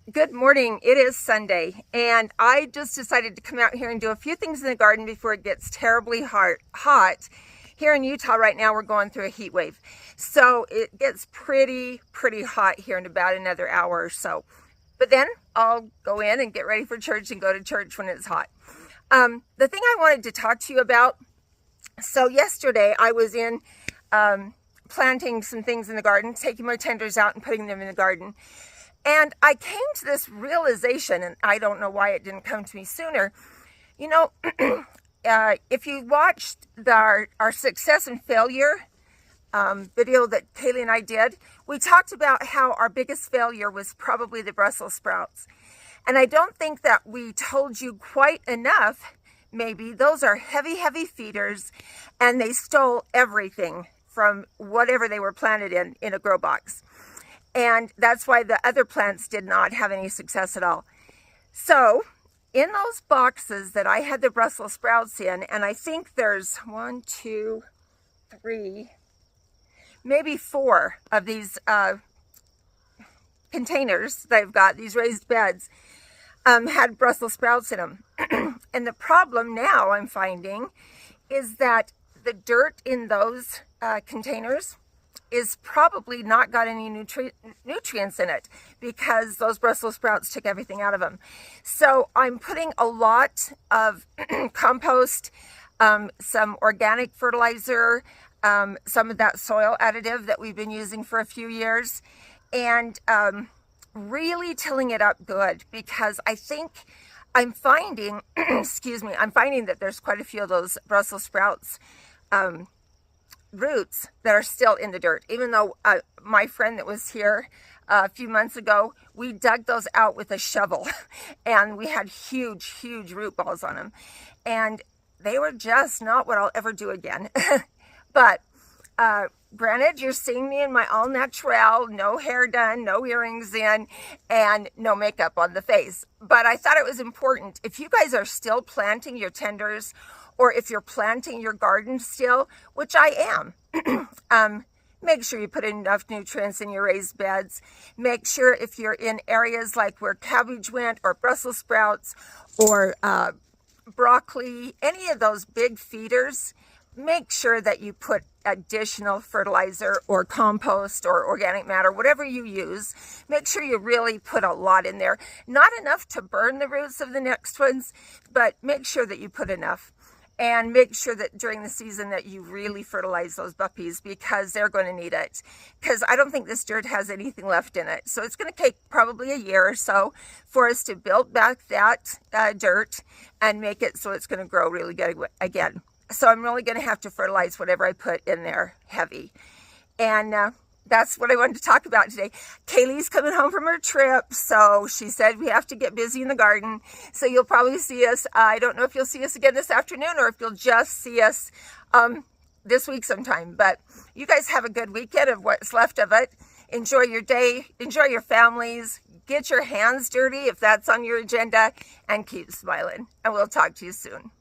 Good morning. It is Sunday, and I just decided to come out here and do a few things in the garden before it gets terribly hot. Here in Utah right now, we're going through a heat wave. So it gets pretty hot here in about another hour or so. But then I'll go in and get ready for church and go to church when it's hot. The thing I wanted to talk to you about, so yesterday I was in planting some things in the garden, taking my tenders out and putting them in the garden. And I came to this realization, and I don't know why it didn't come to me sooner. You know, if you watched our success and failure video that Kaylee and I did, we talked about how our biggest failure was probably the Brussels sprouts. And I don't think that we told you quite enough, maybe. Those are heavy feeders, and they stole everything from whatever they were planted in a grow box. And that's why the other plants did not have any success at all. So in those boxes that I had the Brussels sprouts in, and I think there's 1, 2, 3, maybe 4 of these containers that I've got, these raised beds, had Brussels sprouts in them. And the problem now I'm finding is that the dirt in those containers is probably not got any nutrients in it because those Brussels sprouts took everything out of them. So I'm putting a lot of compost, some organic fertilizer, some of that soil additive that we've been using for a few years, and really tilling it up good, because I think I'm finding, I'm finding that there's quite a few of those Brussels sprouts roots that are still in the dirt. Even though my friend that was here a few months ago, we dug those out with a shovel and we had huge root balls on them, and they were just not what I'll ever do again. But granted, you're seeing me in my all natural, no hair done, no earrings in, and no makeup on the face. But I thought it was important, if you guys are still planting your tenders, or if you're planting your garden still, which I am, make sure you put enough nutrients in your raised beds. Make sure if you're in areas like where cabbage went, or Brussels sprouts, or broccoli, any of those big feeders, make sure that you put additional fertilizer or compost or organic matter, whatever you use. Make sure you really put a lot in there. Not enough to burn the roots of the next ones, but make sure that you put enough. And make sure that during the season that you really fertilize those puppies, because they're going to need it. Because I don't think this dirt has anything left in it. So it's going to take probably a year or so for us to build back that dirt and make it so it's going to grow really good again. So I'm really going to have to fertilize whatever I put in there heavy. And that's what I wanted to talk about today. Kaylee's coming home from her trip, so she said we have to get busy in the garden. So you'll probably see us. I don't know if you'll see us again this afternoon, or if you'll just see us this week sometime. But you guys have a good weekend of what's left of it. Enjoy your day. Enjoy your families. Get your hands dirty if that's on your agenda, and keep smiling. And we'll talk to you soon.